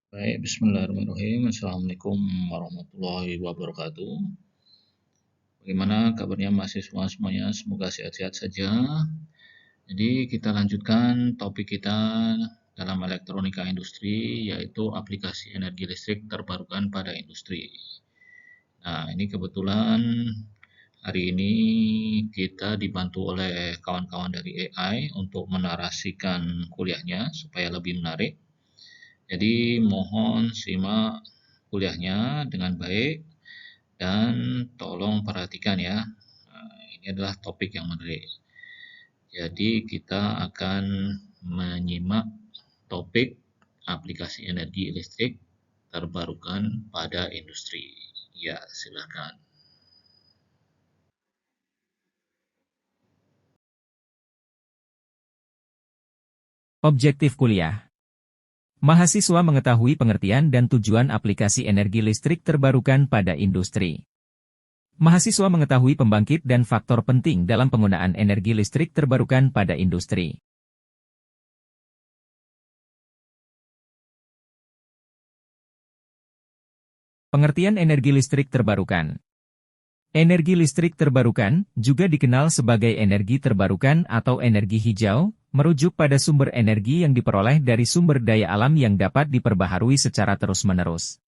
Baik, bismillahirrahmanirrahim. Assalamualaikum warahmatullahi wabarakatuh. Bagaimana kabarnya mahasiswa semuanya? Semoga sehat-sehat saja. Jadi kita lanjutkan topik kita dalam elektronika industri, yaitu aplikasi energi listrik terbarukan pada industri. Nah, ini kebetulan hari ini kita dibantu oleh kawan-kawan dari AI untuk menarasikan kuliahnya supaya lebih menarik. Jadi mohon simak kuliahnya dengan baik dan tolong perhatikan ya. Nah, ini adalah topik yang menarik. Jadi kita akan menyimak topik aplikasi energi listrik terbarukan pada industri. Ya, silakan. Objektif kuliah. Mahasiswa mengetahui pengertian dan tujuan aplikasi energi listrik terbarukan pada industri. Mahasiswa mengetahui pembangkit dan faktor penting dalam penggunaan energi listrik terbarukan pada industri. Pengertian energi listrik terbarukan. Energi listrik terbarukan, juga dikenal sebagai energi terbarukan atau energi hijau, merujuk pada sumber energi yang diperoleh dari sumber daya alam yang dapat diperbaharui secara terus-menerus.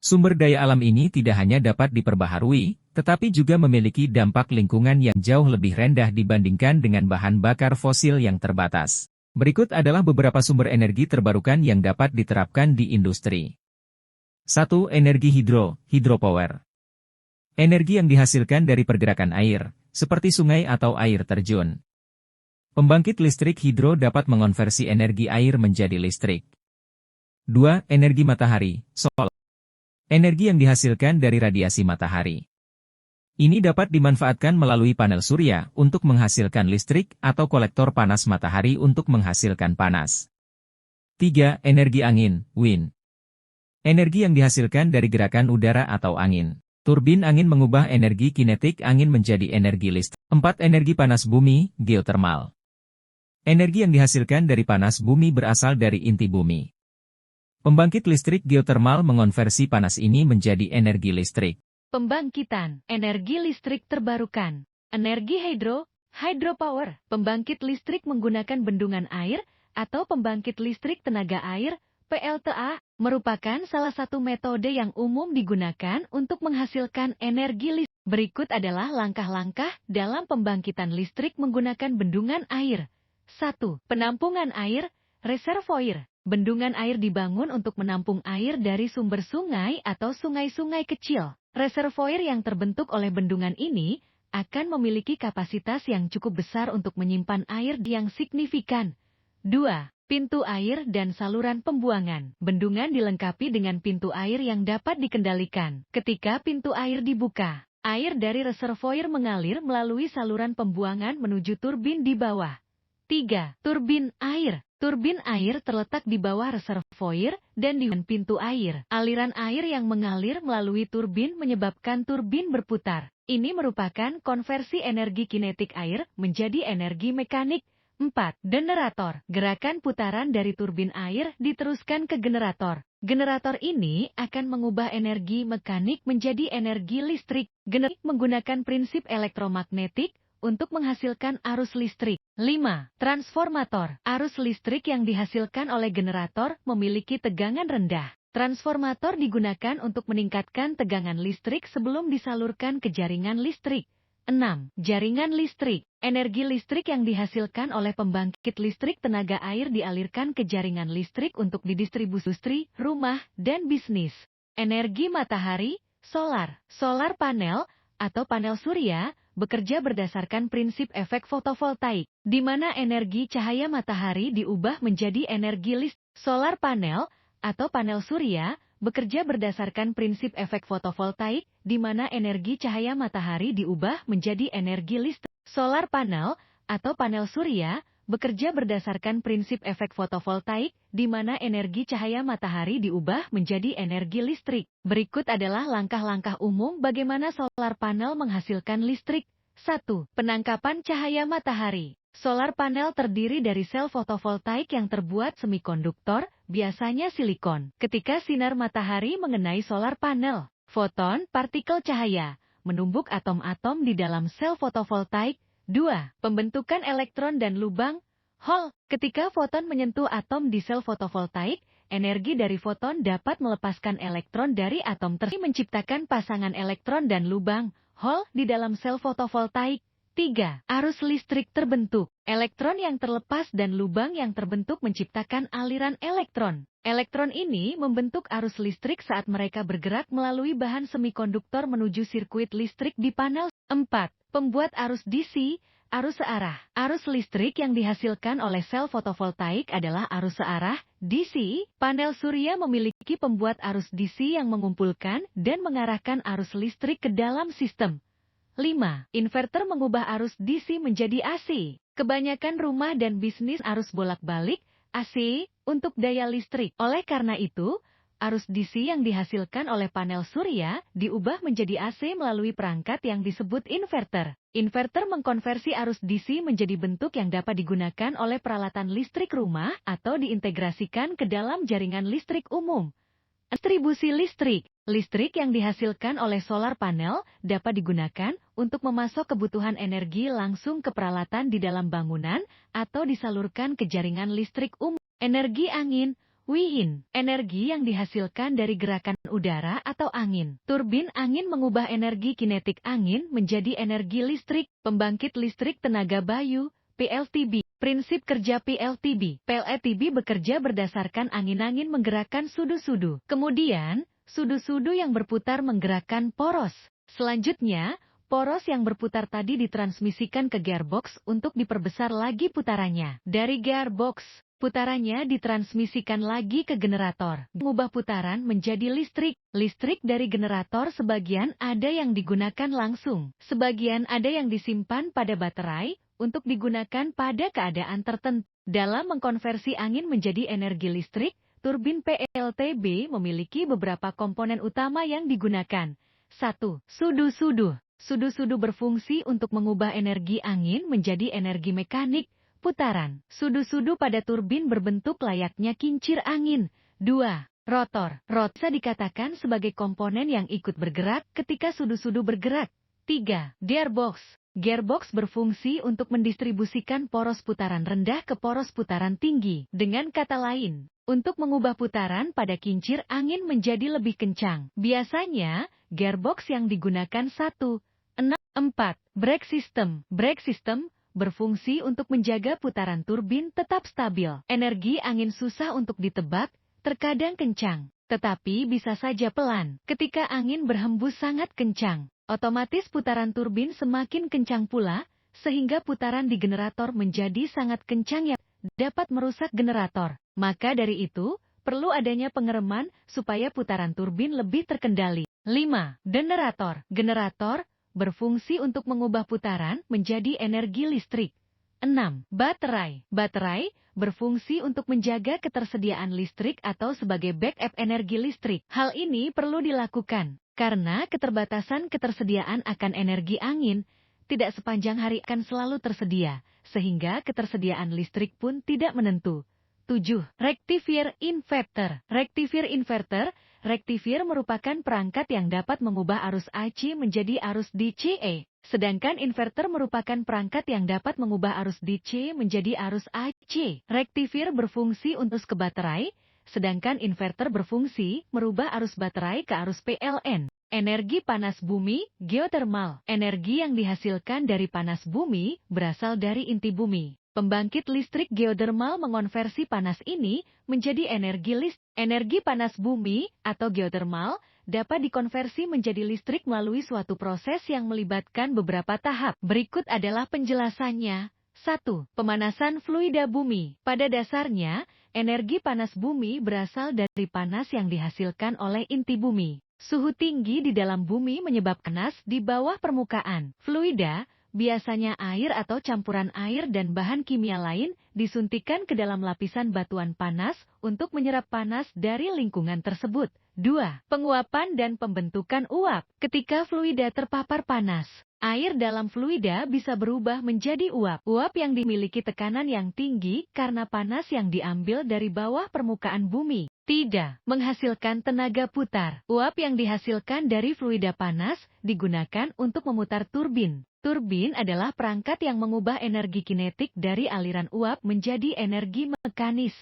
Sumber daya alam ini tidak hanya dapat diperbaharui, tetapi juga memiliki dampak lingkungan yang jauh lebih rendah dibandingkan dengan bahan bakar fosil yang terbatas. Berikut adalah beberapa sumber energi terbarukan yang dapat diterapkan di industri. 1. Energi hidropower. Energi yang dihasilkan dari pergerakan air, seperti sungai atau air terjun. Pembangkit listrik hidro dapat mengonversi energi air menjadi listrik. 2. Energi matahari, solar. Energi yang dihasilkan dari radiasi matahari. Ini dapat dimanfaatkan melalui panel surya untuk menghasilkan listrik atau kolektor panas matahari untuk menghasilkan panas. 3. Energi angin, wind. Energi yang dihasilkan dari gerakan udara atau angin. Turbin angin mengubah energi kinetik angin menjadi energi listrik. 4. Energi panas bumi, geothermal. Energi yang dihasilkan dari panas bumi berasal dari inti bumi. Pembangkit listrik geothermal mengonversi panas ini menjadi energi listrik. Pembangkitan energi listrik terbarukan. Energi hydropower. Pembangkit listrik menggunakan bendungan air atau pembangkit listrik tenaga air, PLTA, merupakan salah satu metode yang umum digunakan untuk menghasilkan energi listrik. Berikut adalah langkah-langkah dalam pembangkitan listrik menggunakan bendungan air. 1. Penampungan air, reservoir. Bendungan air dibangun untuk menampung air dari sumber sungai atau sungai-sungai kecil. Reservoir yang terbentuk oleh bendungan ini akan memiliki kapasitas yang cukup besar untuk menyimpan air yang signifikan. 2. Pintu air dan saluran pembuangan. Bendungan dilengkapi dengan pintu air yang dapat dikendalikan. Ketika pintu air dibuka, air dari reservoir mengalir melalui saluran pembuangan menuju turbin di bawah. 3. Turbin air. Turbin air terletak di bawah reservoir dan di pintu air. Aliran air yang mengalir melalui turbin menyebabkan turbin berputar. Ini merupakan konversi energi kinetik air menjadi energi mekanik. 4. Generator. Gerakan putaran dari turbin air diteruskan ke generator. Generator ini akan mengubah energi mekanik menjadi energi listrik. Generator menggunakan prinsip elektromagnetik untuk menghasilkan arus listrik. 5. Transformator. Arus listrik yang dihasilkan oleh generator memiliki tegangan rendah. Transformator digunakan untuk meningkatkan tegangan listrik sebelum disalurkan ke jaringan listrik. 6. Jaringan listrik. Energi listrik yang dihasilkan oleh pembangkit listrik tenaga air dialirkan ke jaringan listrik untuk didistribusi industri, rumah, dan bisnis. Energi matahari, solar. Solar panel atau panel surya bekerja berdasarkan prinsip efek fotovoltaik, di mana energi cahaya matahari diubah menjadi energi listrik. Solar panel atau panel surya bekerja berdasarkan prinsip efek fotovoltaik, di mana energi cahaya matahari diubah menjadi energi listrik. Solar panel atau panel surya bekerja berdasarkan prinsip efek fotovoltaik, di mana energi cahaya matahari diubah menjadi energi listrik. Berikut adalah langkah-langkah umum bagaimana solar panel menghasilkan listrik. 1. Penangkapan cahaya matahari. Solar panel terdiri dari sel fotovoltaik yang terbuat semikonduktor, biasanya silikon. Ketika sinar matahari mengenai solar panel, foton, partikel cahaya, menumbuk atom-atom di dalam sel fotovoltaik. 2. Pembentukan elektron dan lubang, Hole. Ketika foton menyentuh atom di sel fotovoltaik, energi dari foton dapat melepaskan elektron dari atom tersebut menciptakan pasangan elektron dan lubang, hole, di dalam sel fotovoltaik. 3. Arus listrik terbentuk. Elektron yang terlepas dan lubang yang terbentuk menciptakan aliran elektron. Elektron ini membentuk arus listrik saat mereka bergerak melalui bahan semikonduktor menuju sirkuit listrik di panel. 4. Pembuat arus DC, arus searah. Arus listrik yang dihasilkan oleh sel fotovoltaik adalah arus searah, DC. Panel surya memiliki pembuat arus DC yang mengumpulkan dan mengarahkan arus listrik ke dalam sistem. 5. Inverter mengubah arus DC menjadi AC. Kebanyakan rumah dan bisnis arus bolak-balik, AC, untuk daya listrik. Oleh karena itu, arus DC yang dihasilkan oleh panel surya diubah menjadi AC melalui perangkat yang disebut inverter. Inverter mengkonversi arus DC menjadi bentuk yang dapat digunakan oleh peralatan listrik rumah atau diintegrasikan ke dalam jaringan listrik umum. Distribusi listrik. Listrik yang dihasilkan oleh solar panel dapat digunakan untuk memasok kebutuhan energi langsung ke peralatan di dalam bangunan atau disalurkan ke jaringan listrik umum. Energi angin, wind. Energi yang dihasilkan dari gerakan udara atau angin. Turbin angin mengubah energi kinetik angin menjadi energi listrik. Pembangkit listrik tenaga bayu, PLTB. Prinsip kerja PLTB. PLTB bekerja berdasarkan angin-angin menggerakkan sudu-sudu. Kemudian, sudu-sudu yang berputar menggerakkan poros. Selanjutnya, poros yang berputar tadi ditransmisikan ke gearbox untuk diperbesar lagi putarannya. Dari gearbox, putarannya ditransmisikan lagi ke generator. Mengubah putaran menjadi listrik. Listrik dari generator sebagian ada yang digunakan langsung. Sebagian ada yang disimpan pada baterai untuk digunakan pada keadaan tertentu. Dalam mengkonversi angin menjadi energi listrik, turbin PLTB memiliki beberapa komponen utama yang digunakan. 1. Sudu-sudu. Sudu-sudu berfungsi untuk mengubah energi angin menjadi energi mekanik, putaran. Sudu-sudu pada turbin berbentuk layaknya kincir angin. 2. Rotor. Rotor bisa dikatakan sebagai komponen yang ikut bergerak ketika sudu-sudu bergerak. 3. Gearbox. Gearbox berfungsi untuk mendistribusikan poros putaran rendah ke poros putaran tinggi. Dengan kata lain, untuk mengubah putaran pada kincir angin menjadi lebih kencang. Biasanya, gearbox yang digunakan 1, 6, 4. Brake system. Brake system berfungsi untuk menjaga putaran turbin tetap stabil. Energi angin susah untuk ditebak, terkadang kencang, tetapi bisa saja pelan. Ketika angin berhembus sangat kencang, otomatis putaran turbin semakin kencang pula, sehingga putaran di generator menjadi sangat kencang yang dapat merusak generator. Maka dari itu, perlu adanya pengereman supaya putaran turbin lebih terkendali. 5. Generator. Generator berfungsi untuk mengubah putaran menjadi energi listrik. 6. Baterai. Baterai berfungsi untuk menjaga ketersediaan listrik atau sebagai backup energi listrik. Hal ini perlu dilakukan karena keterbatasan ketersediaan energi angin tidak sepanjang hari akan selalu tersedia, sehingga ketersediaan listrik pun tidak menentu. 7. Rectifier inverter. Rectifier inverter. Rectifier merupakan perangkat yang dapat mengubah arus AC menjadi arus DC. Sedangkan inverter merupakan perangkat yang dapat mengubah arus DC menjadi arus AC. Rectifier berfungsi untuk ke baterai, sedangkan inverter berfungsi merubah arus baterai ke arus PLN. Energi panas bumi, geothermal. Energi yang dihasilkan dari panas bumi berasal dari inti bumi. Pembangkit listrik geothermal mengonversi panas ini menjadi energi listrik. Energi panas bumi atau geothermal dapat dikonversi menjadi listrik melalui suatu proses yang melibatkan beberapa tahap. Berikut adalah penjelasannya. 1. Pemanasan fluida bumi. Pada dasarnya, energi panas bumi berasal dari panas yang dihasilkan oleh inti bumi. Suhu tinggi di dalam bumi menyebabkan panas di bawah permukaan. Fluida, biasanya air atau campuran air dan bahan kimia lain, disuntikkan ke dalam lapisan batuan panas untuk menyerap panas dari lingkungan tersebut. 2. Penguapan dan pembentukan uap. Ketika fluida terpapar panas, Air dalam fluida bisa berubah menjadi uap. Uap yang dimiliki tekanan yang tinggi karena panas yang diambil dari bawah permukaan bumi. Tidak menghasilkan tenaga putar. Uap yang dihasilkan dari fluida panas digunakan untuk memutar turbin. Turbin adalah perangkat yang mengubah energi kinetik dari aliran uap menjadi energi mekanis.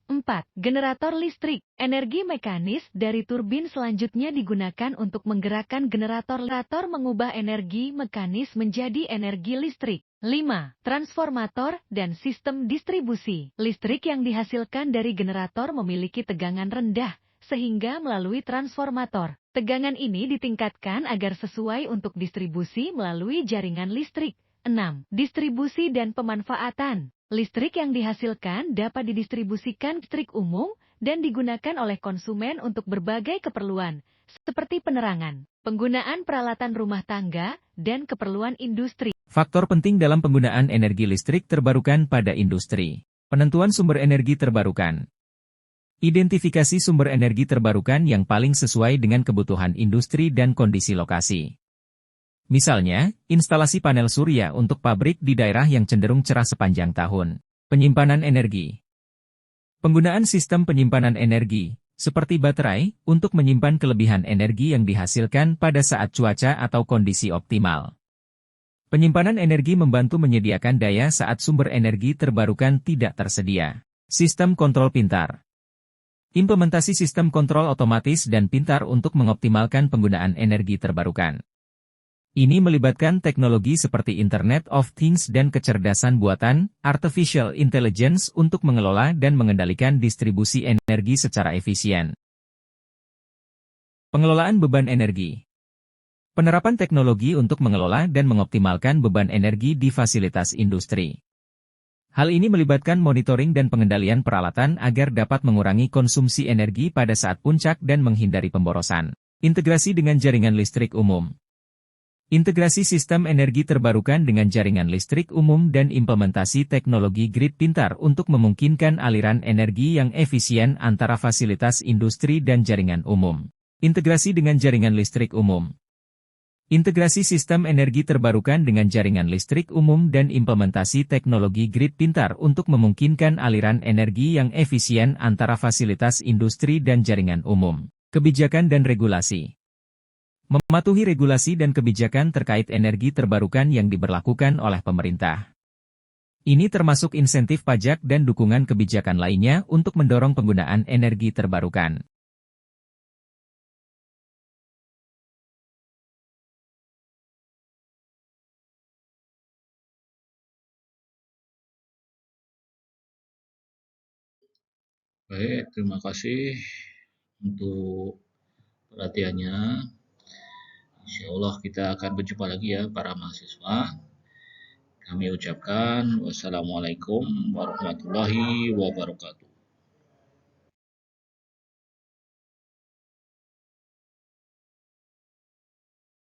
4. Generator listrik. Energi mekanis dari turbin selanjutnya digunakan untuk menggerakkan generator. Generator mengubah energi mekanis menjadi energi listrik. 5. Transformator dan sistem distribusi. Listrik yang dihasilkan dari generator memiliki tegangan rendah, sehingga melalui transformator, tegangan ini ditingkatkan agar sesuai untuk distribusi melalui jaringan listrik. 6. Distribusi dan pemanfaatan. Listrik yang dihasilkan dapat didistribusikan listrik umum dan digunakan oleh konsumen untuk berbagai keperluan, seperti penerangan, penggunaan peralatan rumah tangga, dan keperluan industri. Faktor penting dalam penggunaan energi listrik terbarukan pada industri. Penentuan sumber energi terbarukan. Identifikasi sumber energi terbarukan yang paling sesuai dengan kebutuhan industri dan kondisi lokasi. Misalnya, instalasi panel surya untuk pabrik di daerah yang cenderung cerah sepanjang tahun. Penyimpanan energi. Penggunaan sistem penyimpanan energi, seperti baterai, untuk menyimpan kelebihan energi yang dihasilkan pada saat cuaca atau kondisi optimal. Penyimpanan energi membantu menyediakan daya saat sumber energi terbarukan tidak tersedia. Sistem kontrol pintar. Implementasi sistem kontrol otomatis dan pintar untuk mengoptimalkan penggunaan energi terbarukan. Ini melibatkan teknologi seperti Internet of Things dan kecerdasan buatan, artificial intelligence untuk mengelola dan mengendalikan distribusi energi secara efisien. Pengelolaan beban energi. Penerapan teknologi untuk mengelola dan mengoptimalkan beban energi di fasilitas industri. Hal ini melibatkan monitoring dan pengendalian peralatan agar dapat mengurangi konsumsi energi pada saat puncak dan menghindari pemborosan. Integrasi dengan jaringan listrik umum. Integrasi sistem energi terbarukan dengan jaringan listrik umum dan implementasi teknologi grid pintar untuk memungkinkan aliran energi yang efisien antara fasilitas industri dan jaringan umum. Integrasi dengan jaringan listrik umum. Integrasi sistem energi terbarukan dengan jaringan listrik umum dan implementasi teknologi grid pintar untuk memungkinkan aliran energi yang efisien antara fasilitas industri dan jaringan umum. Kebijakan dan regulasi. Mematuhi regulasi dan kebijakan terkait energi terbarukan yang diberlakukan oleh pemerintah. Ini termasuk insentif pajak dan dukungan kebijakan lainnya untuk mendorong penggunaan energi terbarukan. Baik, terima kasih untuk perhatiannya. Insya Allah kita akan berjumpa lagi ya para mahasiswa. Kami ucapkan wassalamualaikum warahmatullahi wabarakatuh.